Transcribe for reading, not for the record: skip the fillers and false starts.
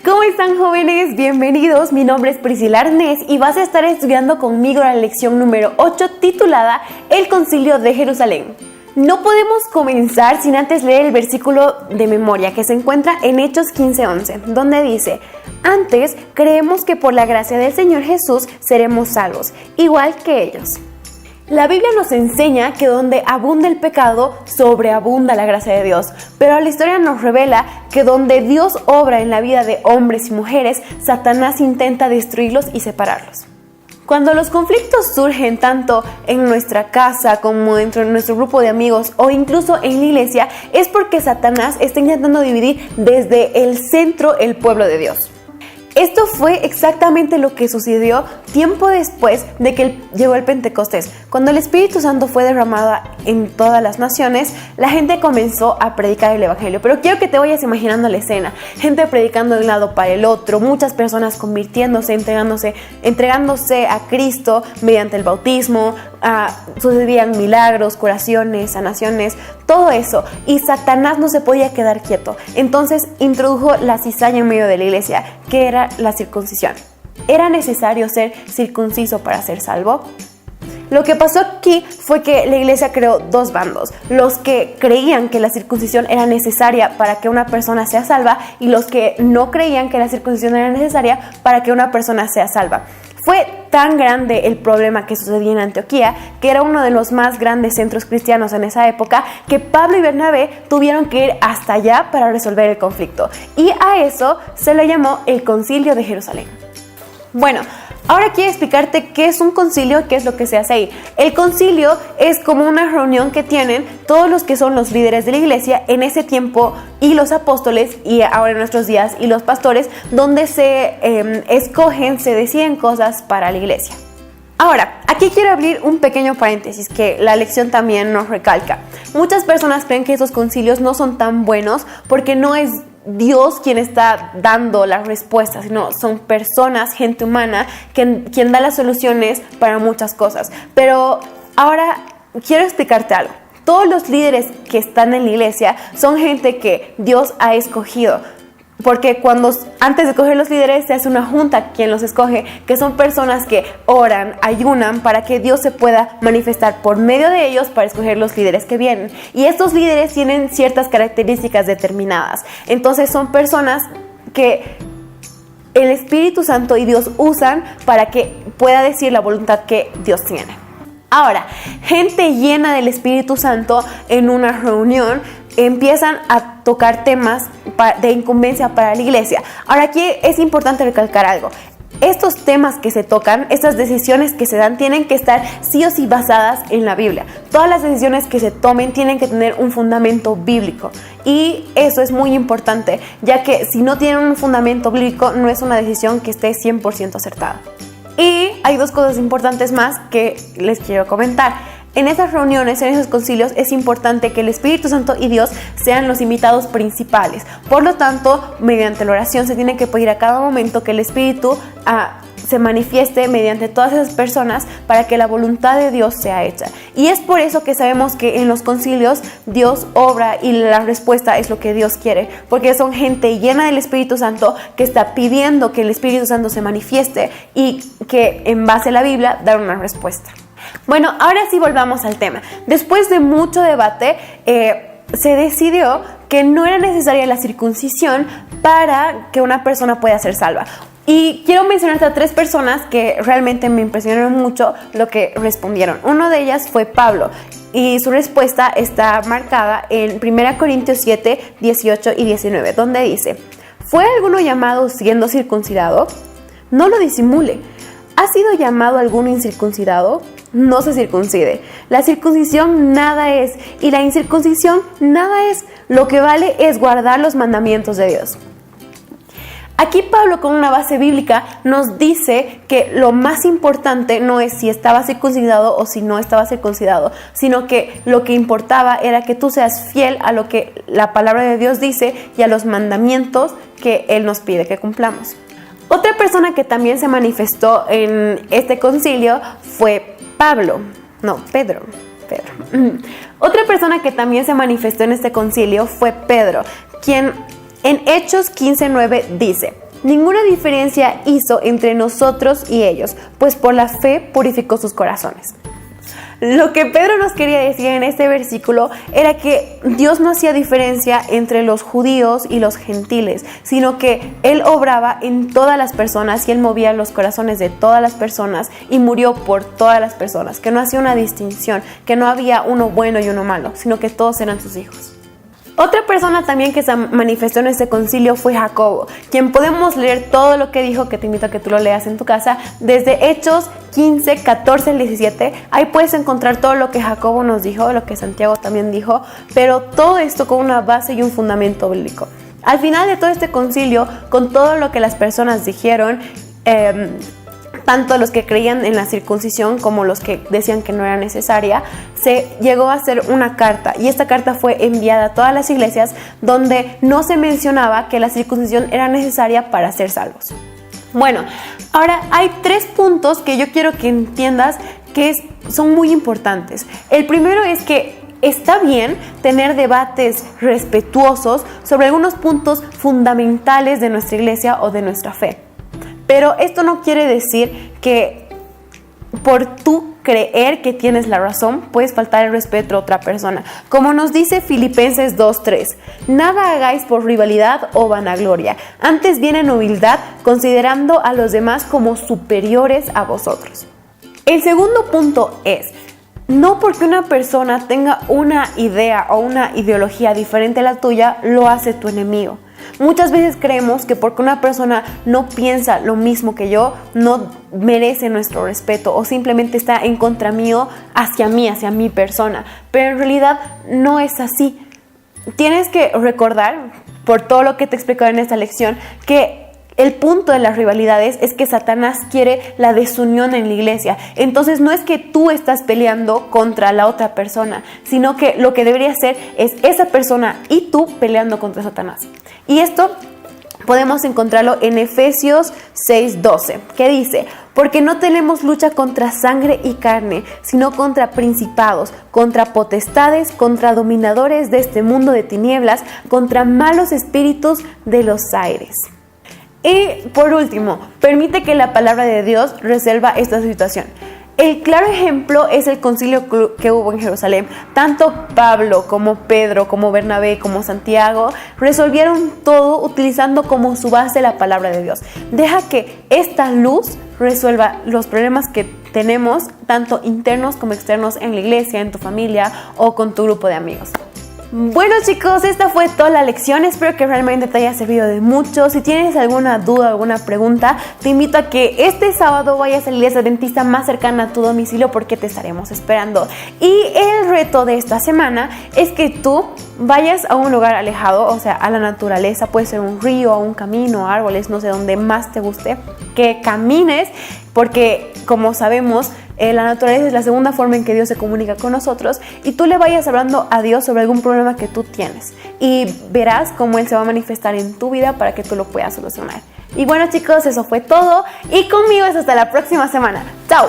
¿Cómo están, jóvenes? Bienvenidos, mi nombre es Priscila Arnés y vas a estar estudiando conmigo la lección número 8 titulada El Concilio de Jerusalén. No podemos comenzar sin antes leer el versículo de memoria que se encuentra en Hechos 15:11, donde dice: antes creemos que por la gracia del Señor Jesús seremos salvos, igual que ellos. La Biblia nos enseña que donde abunda el pecado, sobreabunda la gracia de Dios, pero la historia nos revela que donde Dios obra en la vida de hombres y mujeres, Satanás intenta destruirlos y separarlos. Cuando los conflictos surgen tanto en nuestra casa como dentro de nuestro grupo de amigos o incluso en la iglesia, es porque Satanás está intentando dividir desde el centro el pueblo de Dios. Esto fue exactamente lo que sucedió tiempo después de que llegó el Pentecostés. Cuando el Espíritu Santo fue derramado en todas las naciones, la gente comenzó a predicar el Evangelio. Pero quiero que te vayas imaginando la escena. Gente predicando de un lado para el otro, muchas personas convirtiéndose, entregándose a Cristo mediante el bautismo. Sucedían milagros, curaciones, sanaciones, todo eso. Y Satanás no se podía quedar quieto. Entonces introdujo la cizaña en medio de la iglesia, que era la circuncisión. ¿Era necesario ser circunciso para ser salvo? Lo que pasó aquí fue que la iglesia creó dos bandos: los que creían que la circuncisión era necesaria para que una persona sea salva y los que no creían que la circuncisión era necesaria para que una persona sea salva. Fue tan grande el problema que sucedía en Antioquía, que era uno de los más grandes centros cristianos en esa época, que Pablo y Bernabé tuvieron que ir hasta allá para resolver el conflicto. Y a eso se le llamó el Concilio de Jerusalén. Bueno, ahora quiero explicarte qué es un concilio y qué es lo que se hace ahí. El concilio es como una reunión que tienen todos los que son los líderes de la iglesia en ese tiempo, y los apóstoles, y ahora en nuestros días, y los pastores, donde se escogen, se deciden cosas para la iglesia. Ahora, aquí quiero abrir un pequeño paréntesis que la lección también nos recalca. Muchas personas creen que esos concilios no son tan buenos porque no es Dios quien está dando las respuestas, sino son personas, gente humana, quien da las soluciones para muchas cosas. Pero ahora quiero explicarte algo. Todos los líderes que están en la iglesia son gente que Dios ha escogido. Porque antes de escoger los líderes se hace una junta quien los escoge, que son personas que oran, ayunan para que Dios se pueda manifestar por medio de ellos para escoger los líderes que vienen. Y estos líderes tienen ciertas características determinadas. Entonces son personas que el Espíritu Santo y Dios usan para que pueda decir la voluntad que Dios tiene. Ahora, gente llena del Espíritu Santo en una reunión empiezan a tocar temas de incumbencia para la iglesia. Ahora, aquí es importante recalcar algo. Estos temas que se tocan, estas decisiones que se dan, tienen que estar sí o sí basadas en la Biblia. Todas las decisiones que se tomen tienen que tener un fundamento bíblico. Y eso es muy importante, ya que si no tienen un fundamento bíblico, no es una decisión que esté 100% acertada. Y hay dos cosas importantes más que les quiero comentar. En esas reuniones, en esos concilios, es importante que el Espíritu Santo y Dios sean los invitados principales. Por lo tanto, mediante la oración se tiene que pedir a cada momento que el Espíritu se manifieste mediante todas esas personas para que la voluntad de Dios sea hecha. Y es por eso que sabemos que en los concilios Dios obra y la respuesta es lo que Dios quiere, porque son gente llena del Espíritu Santo que está pidiendo que el Espíritu Santo se manifieste y que en base a la Biblia dar una respuesta. Bueno, ahora sí volvamos al tema. Después de mucho debate, se decidió que no era necesaria la circuncisión para que una persona pueda ser salva. Y quiero mencionarte a 3 personas que realmente me impresionaron mucho lo que respondieron. Una de ellas fue Pablo, y su respuesta está marcada en 1 Corintios 7, 18 y 19, donde dice: ¿fue alguno llamado siendo circuncidado? No lo disimule. ¿Ha sido llamado algún incircuncidado? No se circuncide. La circuncisión nada es, y la incircuncisión nada es. Lo que vale es guardar los mandamientos de Dios. Aquí Pablo, con una base bíblica, nos dice que lo más importante no es si estaba circuncidado o si no estaba circuncidado, sino que lo que importaba era que tú seas fiel a lo que la palabra de Dios dice y a los mandamientos que Él nos pide que cumplamos. Otra persona que también se manifestó en este concilio fue Pedro. Otra persona que también se manifestó en este concilio fue Pedro, quien en Hechos 15:9 dice: ninguna diferencia hizo entre nosotros y ellos, pues por la fe purificó sus corazones. Lo que Pedro nos quería decir en este versículo era que Dios no hacía diferencia entre los judíos y los gentiles, sino que Él obraba en todas las personas y Él movía los corazones de todas las personas y murió por todas las personas, que no hacía una distinción, que no había uno bueno y uno malo, sino que todos eran sus hijos. Otra persona también que se manifestó en este concilio fue Jacobo, quien podemos leer todo lo que dijo, que te invito a que tú lo leas en tu casa, desde Hechos 15, 14 al 17. Ahí puedes encontrar todo lo que Jacobo nos dijo, lo que Santiago también dijo, pero todo esto con una base y un fundamento bíblico. Al final de todo este concilio, con todo lo que las personas dijeron, tanto los que creían en la circuncisión como los que decían que no era necesaria, se llegó a hacer una carta, y esta carta fue enviada a todas las iglesias donde no se mencionaba que la circuncisión era necesaria para ser salvos. Bueno, ahora hay 3 puntos que yo quiero que entiendas que son muy importantes. El primero es que está bien tener debates respetuosos sobre algunos puntos fundamentales de nuestra iglesia o de nuestra fe. Pero esto no quiere decir que por tú creer que tienes la razón, puedes faltar el respeto a otra persona. Como nos dice Filipenses 2:3, nada hagáis por rivalidad o vanagloria, antes bien en humildad, considerando a los demás como superiores a vosotros. El segundo punto es, no porque una persona tenga una idea o una ideología diferente a la tuya, lo hace tu enemigo. Muchas veces creemos que porque una persona no piensa lo mismo que yo, no merece nuestro respeto o simplemente está en contra mío, hacia mi persona. Pero en realidad no es así. Tienes que recordar, por todo lo que te he explicado en esta lección, que el punto de las rivalidades es que Satanás quiere la desunión en la iglesia. Entonces no es que tú estás peleando contra la otra persona, sino que lo que debería ser es esa persona y tú peleando contra Satanás. Y esto podemos encontrarlo en Efesios 6:12, que dice: porque no tenemos lucha contra sangre y carne, sino contra principados, contra potestades, contra dominadores de este mundo de tinieblas, contra malos espíritus de los aires. Y por último, permite que la palabra de Dios resuelva esta situación. El claro ejemplo es el concilio que hubo en Jerusalén. Tanto Pablo como Pedro, como Bernabé, como Santiago resolvieron todo utilizando como su base la palabra de Dios. Deja que esta luz resuelva los problemas que tenemos, tanto internos como externos en la iglesia, en tu familia o con tu grupo de amigos. Bueno chicos, esta fue toda la lección, espero que realmente te haya servido de mucho. Si tienes alguna duda, alguna pregunta, te invito a que este sábado vayas a la iglesia adventista más cercana a tu domicilio porque te estaremos esperando. Y el reto de esta semana es que tú vayas a un lugar alejado, o sea, a la naturaleza, puede ser un río, un camino, árboles, no sé, donde más te guste, que camines, porque como sabemos, la naturaleza es la segunda forma en que Dios se comunica con nosotros, y tú le vayas hablando a Dios sobre algún problema que tú tienes y verás cómo Él se va a manifestar en tu vida para que tú lo puedas solucionar. Y bueno chicos, eso fue todo y conmigo es hasta la próxima semana. ¡Chao!